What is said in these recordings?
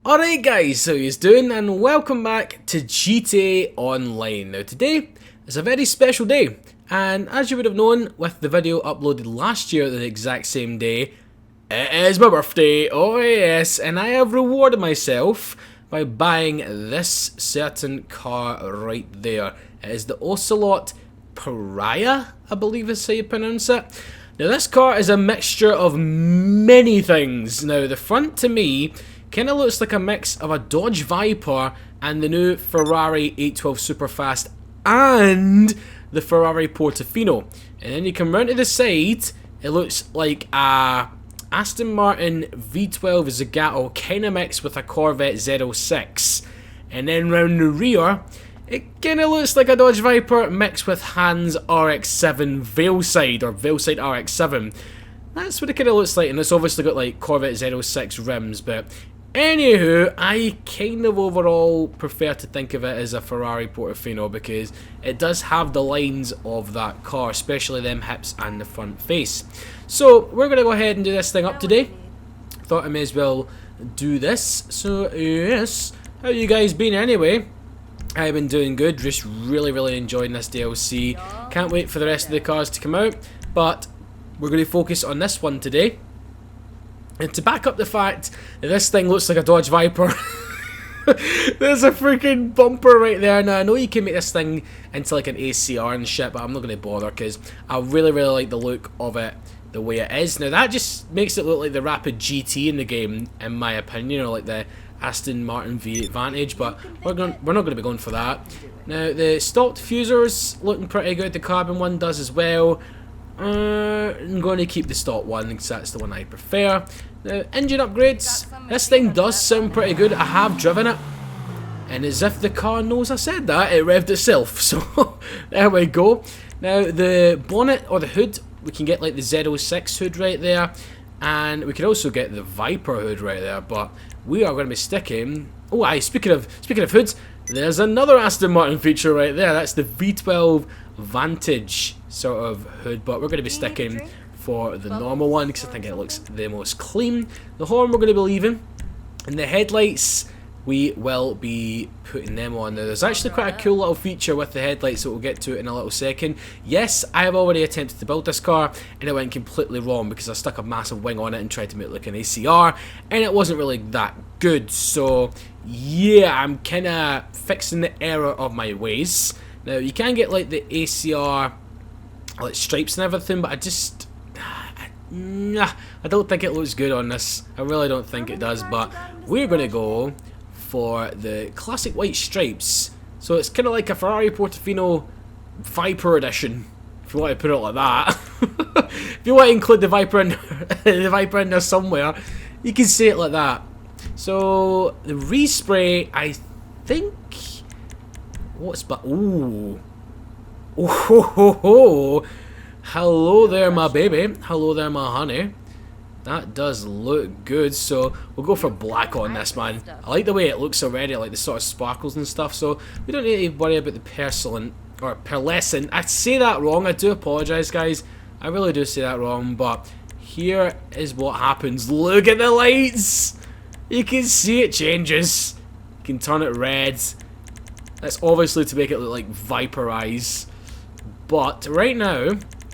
Alright guys, how you doing, and welcome back to GTA Online. Now today is a very special day, and as you would have known with the video uploaded last year the exact same day, it is my birthday, oh yes, and I have rewarded myself by buying this certain car right there. It is the Ocelot Pariah, I believe is how you pronounce it. Now this car is a mixture of many things. Now the front to me kind of looks like a mix of a Dodge Viper and the new Ferrari 812 Superfast and the Ferrari Portifino. And then you come round to the side, it looks like a Aston Martin V12 Zagato kind of mixed with a Corvette Z06. And then round the rear, it kind of looks like a Dodge Viper mixed with Hans RX-7 Veilside or Veilside RX-7. That's what it kind of looks like, and it's obviously got like Corvette Z06 rims, but anywho, I kind of overall prefer to think of it as a Ferrari Portifino because it does have the lines of that car, especially them hips and the front face. So we're going to go ahead and do this thing up today. Thought I may as well do this. So yes, how you guys been anyway? I've been doing good, just really enjoying this DLC. Can't wait for the rest of the cars to come out, but we're going to focus on this one today. And to back up the fact that this thing looks like a Dodge Viper, there's a freaking bumper right there. Now I know you can make this thing into like an ACR and shit, but I'm not going to bother because I really like the look of it the way it is. Now that just makes it look like the Rapid GT in the game, in my opinion, you know, like the Aston Martin V8 Vantage, but we're not going to be going for that. Now the stock diffuser's looking pretty good, the carbon one does as well. I'm going to keep the stock one because that's the one I prefer. The engine upgrades, this thing does sound pretty good. I have driven it, and as if the car knows I said that, it revved itself, so there we go. Now the bonnet or the hood, we can get like the Z06 hood right there, and we can also get the Viper hood right there, but we are going to be sticking... Oh aye, speaking of hoods, there's another Aston Martin feature right there. That's the V12 Vantage sort of hood, but we're going to be sticking for the normal one because I think it looks the most clean. The horn we're going to be leaving, and the headlights we will be putting them on. Now there's actually quite a cool little feature with the headlights that we'll get to in a little second. Yes, I have already attempted to build this car and it went completely wrong because I stuck a massive wing on it and tried to make it look an ACR, and it wasn't really that good. So yeah, I'm kind of fixing the error of my ways. Now you can get like the ACR like stripes and everything, but I don't think it looks good on this. I really don't think it does, but we're going to go for the classic white stripes. So it's kind of like a Ferrari Portofino Viper edition, if you want to put it like that. If you want to include the Viper in there somewhere, you can say it like that. So the respray, I think... Ooh. Oh, hello there, my baby. Hello there, my honey. That does look good, so we'll go for black on this, man. I like the way it looks already, I like the sort of sparkles and stuff, so we don't need to worry about the pearlescent. I say that wrong, I do apologise, guys. I really do say that wrong, but here is what happens. Look at the lights! You can see it changes. You can turn it red. That's obviously to make it look like Viper eyes. But right now,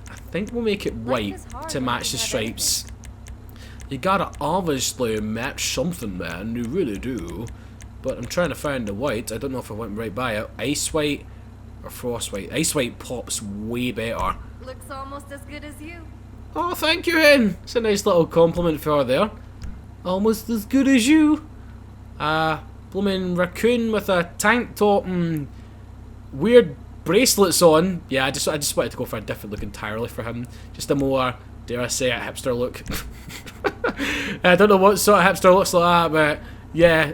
I think we'll make it white to match the stripes. You gotta obviously match something, man. You really do. But I'm trying to find the white. I don't know if I went right by it. Ice white or frost white. Ice white pops way better. Looks almost as good as you. Oh, thank you, Hen. It's a nice little compliment for her there. Almost as good as you. Blooming raccoon with a tank top and weird bracelets on. Yeah, I just wanted to go for a different look entirely for him. Just a more, dare I say it, hipster look. I don't know what sort of hipster looks like that, but yeah,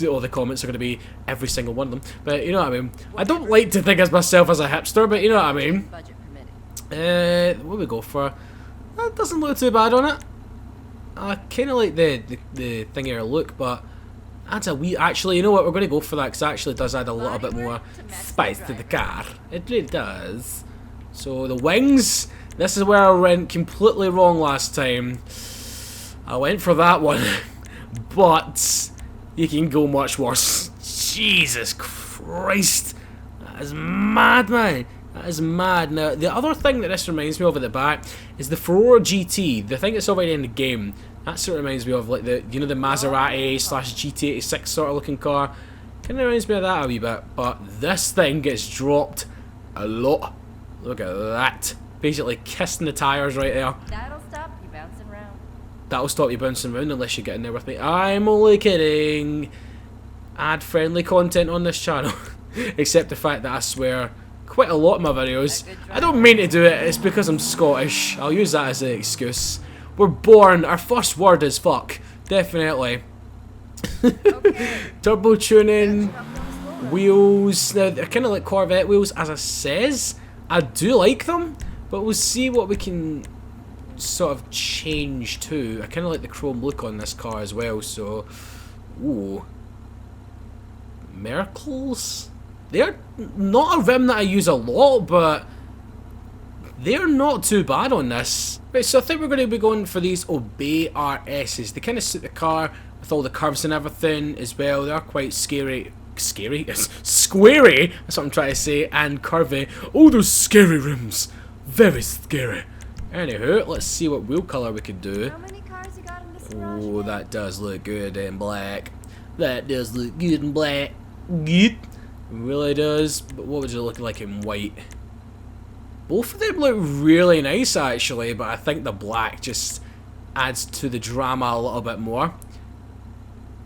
all the comments are going to be every single one of them. But you know what I mean. I don't like to think of myself as a hipster, but you know what I mean. What do we go for? That doesn't look too bad on it. I kind of like the thingier look, but adds a wee... Actually, you know what? We're going to go for that because it actually does add a little bit more spice to the car. It really does. So the wings, this is where I went completely wrong last time. I went for that one, but you can go much worse. Jesus Christ. That is mad, man. That is mad. Now, the other thing that this reminds me of at the back is the Ferrai GT. The thing that's already in the game. That's what it reminds me of, like the, you know, the Maserati slash GT86 sort of looking car. Kind of reminds me of that a wee bit. But this thing gets dropped a lot. Look at that. Basically kissing the tyres right there. That'll stop you bouncing around. That'll stop you bouncing around unless you get in there with me. I'm only kidding. Add friendly content on this channel. Except the fact that I swear quite a lot of my videos. I don't mean to do it, it's because I'm Scottish. I'll use that as an excuse. We're born, our first word is fuck. Definitely. Okay. Turbo tuning, wheels. Now, they're kind of like Corvette wheels, as I says. I do like them, but we'll see what we can sort of change to. I kind of like the chrome look on this car as well, so... Ooh. Merkles? They're not a rim that I use a lot, but they're not too bad on this. Right, so I think we're going to be going for these Obey RSs. They kind of suit the car with all the curves and everything as well. They are quite scary. Scary? Squarey! That's what I'm trying to say. And curvy. Oh, those scary rims. Very scary. Anywho, let's see what wheel colour we could do. How many cars you got in this garage? Oh, that does look good in black. That does look good in black. Good. Really does. But what would it look like in white? Both of them look really nice actually, but I think the black just adds to the drama a little bit more.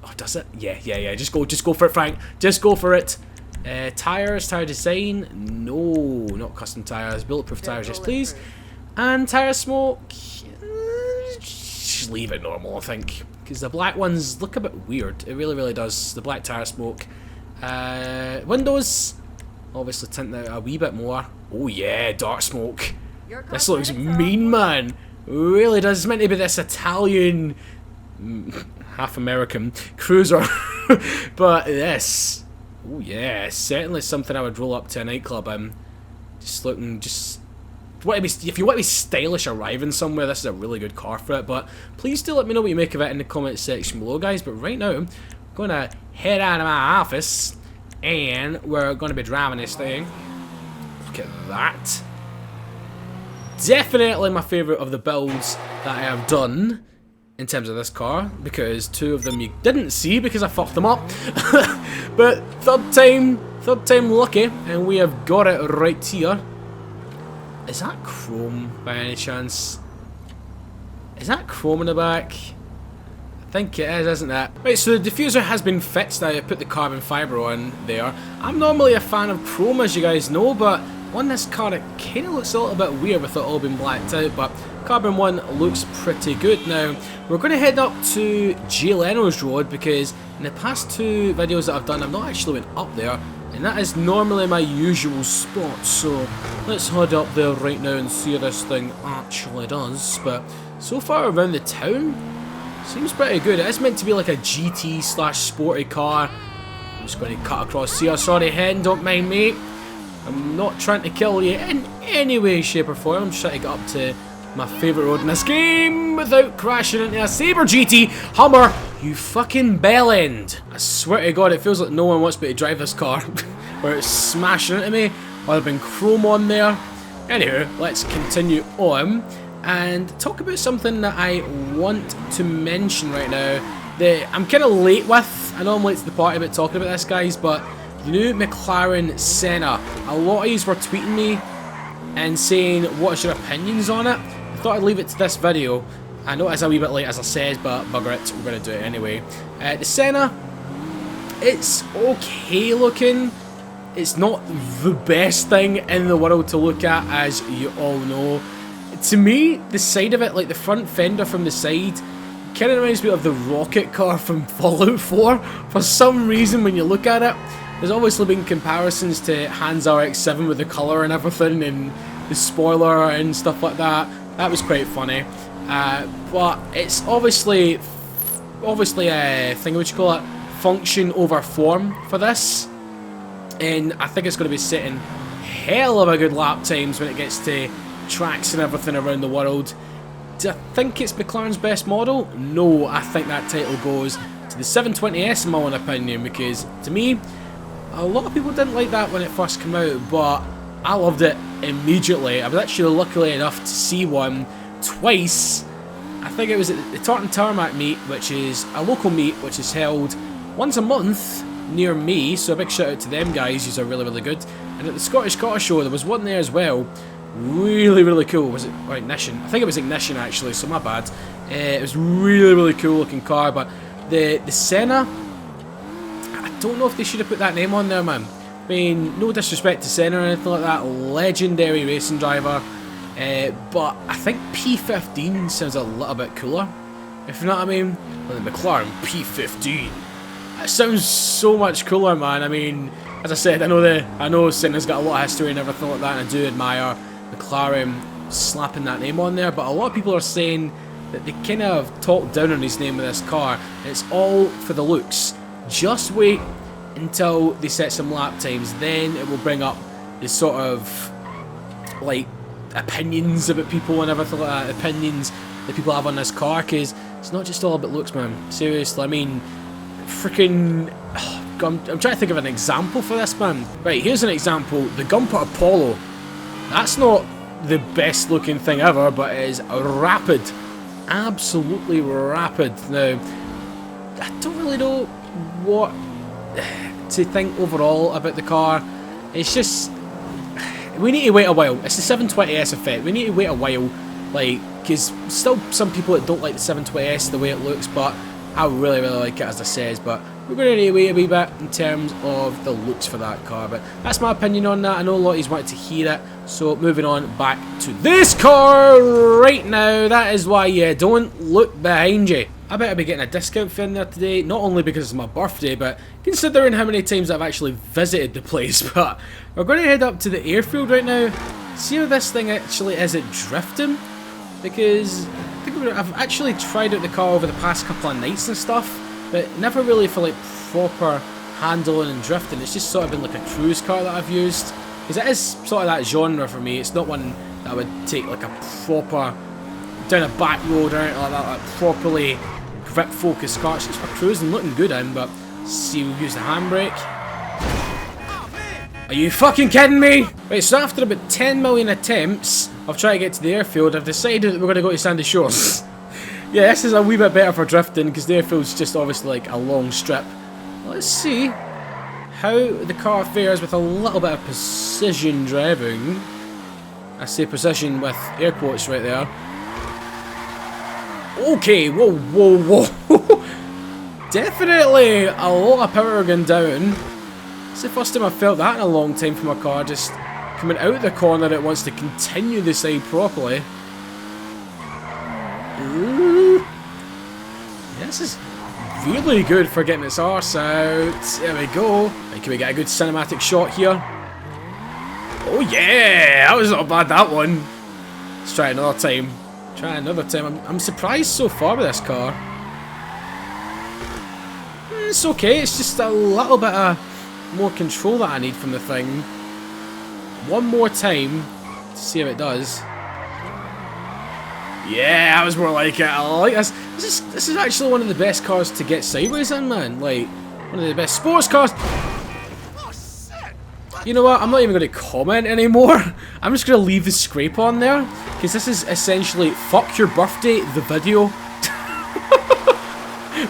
Oh, does it? Yeah. Just go for it, Frank. Just go for it. Tires, tire design. No, not custom tires. Bulletproof tires, yes please. And tire smoke. Just leave it normal, I think, because the black ones look a bit weird. It really does. The black tire smoke. Windows, obviously tint out a wee bit more. Oh yeah, dark smoke. This looks mean, man. Really does. It's meant to be this Italian, half American cruiser, but this, oh yeah, certainly something I would roll up to a nightclub in. Just looking, just if you want to be stylish arriving somewhere, this is a really good car for it. But please do let me know what you make of it in the comment section below, guys. But right now, I'm gonna head out of my office and we're gonna be driving this thing. Look at that. Definitely my favourite of the builds that I have done in terms of this car, because two of them you didn't see because I fucked them up. But third time lucky, and we have got it right here. Is that chrome by any chance? Is that chrome in the back? I think it is, isn't it? Right, so the diffuser has been fixed now. I put the carbon fibre on there. I'm normally a fan of chrome, as you guys know, but on this car it kind of looks a little bit weird with it all being blacked out, but carbon one looks pretty good. Now, we're going to head up to Jay Leno's Road, because in the past two videos that I've done, I've not actually went up there, and that is normally my usual spot, so let's head up there right now and see how this thing actually does. But so far around the town, seems pretty good. It is meant to be like a GT slash sporty car. I'm just going to cut across here. Sorry, hen, don't mind me. I'm not trying to kill you in any way, shape or form. I'm just trying to get up to my favourite road in this game without crashing into a Sabre GT Hummer, you fucking bellend. I swear to God, it feels like no one wants me to drive this car. Where it's smashing into me, while there's been chrome on there. Anywho, let's continue on and talk about something that I want to mention right now that I'm kind of late with. I know I'm late to the party about talking about this, guys, but the new McLaren Senna. A lot of yous were tweeting me and saying, what's your opinions on it? I thought I'd leave it to this video. I know it's a wee bit late, as I said, but bugger it, we're going to do it anyway. The Senna, it's okay looking. It's not the best thing in the world to look at, as you all know. To me, the side of it, like the front fender from the side, kind of reminds me of the rocket car from Fallout 4. For some reason, when you look at it, there's obviously been comparisons to Hans RX-7 with the colour and everything, and the spoiler and stuff like that. That was quite funny. But it's obviously a thing, what you call it, function over form for this. And I think it's going to be setting hell of a good lap times when it gets to tracks and everything around the world. Do I think it's McLaren's best model? No, I think that title goes to the 720S in my own opinion, because to me, a lot of people didn't like that when it first came out, but I loved it immediately. I was actually lucky enough to see one twice. I think it was at the Tartan Tarmac meet, which is a local meet which is held once a month near me, so a big shout out to them guys, these are really, really good. And at the Scottish Car Show there was one there as well, really, really cool. Was it Ignition? I think it was Ignition actually, so my bad. It was really, really cool looking car, but the Senna, I don't know if they should have put that name on there, man. I mean, no disrespect to Senna or anything like that, legendary racing driver, but I think P15 sounds a little bit cooler, if you know what I mean. Well, the McLaren P15, that sounds so much cooler, man. I mean, as I said, I know Senna's got a lot of history and everything like that, and I do admire McLaren slapping that name on there, but a lot of people are saying that they kind of talked down on his name with this car. It's all for the looks. Just wait until they set some lap times, then it will bring up the sort of like opinions about people and everything like that, opinions that people have on this car, because it's not just all about looks, man. Seriously, I mean, freaking, I'm trying to think of an example for this, man. Right, here's an example. The Gunpowder Apollo. That's not the best looking thing ever, but it is rapid. Absolutely rapid. Now, I don't really know what to think overall about the car. It's just, we need to wait a while. It's the 720S effect. We need to wait a while, like, because still some people that don't like the 720S the way it looks, but I really, really like it, as I says. But we're going to need to wait a wee bit in terms of the looks for that car. But that's my opinion on that. I know a lot of you wanted to hear it. So moving on back to this car right now. That is why you don't look behind you. I better be getting a discount for in there today, not only because it's my birthday, but considering how many times I've actually visited the place. But we're going to head up to the airfield right now, see how this thing actually is at drifting, because I think I've actually tried out the car over the past couple of nights and stuff, but never really for like proper handling and drifting. It's just sort of been like a cruise car that I've used, because it is sort of that genre for me. It's not one that I would take like a proper down a back road or anything like that, like properly grip focused car. It's just for cruising, looking good in. But see, we'll use the handbrake. Are you fucking kidding me? Right, so after about 10 million attempts of trying to get to the airfield, I've decided that we're going to go to Sandy Shores. Yeah, this is a wee bit better for drifting, because the airfield's just obviously like a long strip. Let's see how the car fares with a little bit of precision driving. I say precision with air quotes right there. Okay, whoa, whoa, whoa. Definitely a lot of power going down. It's the first time I've felt that in a long time from a car, just coming out the corner it wants to continue the side properly. Ooh. Yeah, this is really good for getting its arse out. There we go. Right, can we get a good cinematic shot here? Oh yeah, that was not bad, that one. Let's try it another time. Try another time. I'm surprised so far with this car. It's okay, it's just a little bit of more control that I need from the thing. One more time to see how it does. Yeah, that was more like it. I like this. This is actually one of the best cars to get sideways in, man. Like, one of the best sports cars. You know what? I'm not even going to comment anymore. I'm just going to leave the scrape on there, because this is essentially fuck your birthday, the video.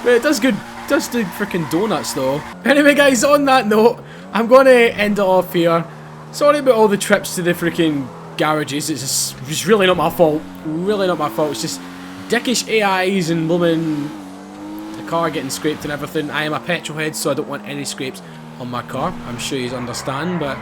But it does good. Does do freaking donuts though. Anyway guys, on that note, I'm going to end it off here. Sorry about all the trips to the freaking garages. It's really not my fault. Really not my fault. It's just dickish AIs and blooming the car getting scraped and everything. I am a petrol head, so I don't want any scrapes on my car. I'm sure you understand. But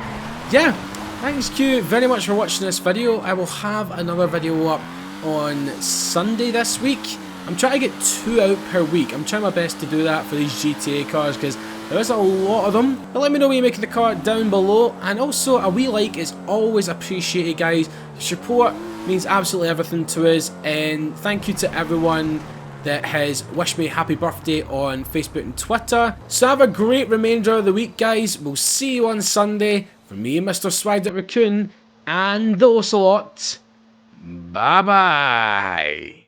yeah, thanks you very much for watching this video. I will have another video up on Sunday this week. I'm trying to get 2 out per week. I'm trying my best to do that for these GTA cars, because there is a lot of them. But let me know when you make the car down below. And also, a wee like is always appreciated, guys. The support means absolutely everything to us. And thank you to everyone that has wished me happy birthday on Facebook and Twitter. So have a great remainder of the week, guys. We'll see you on Sunday. From me, Mr. Swagged Raccoon, and the Ocelot. Bye-bye.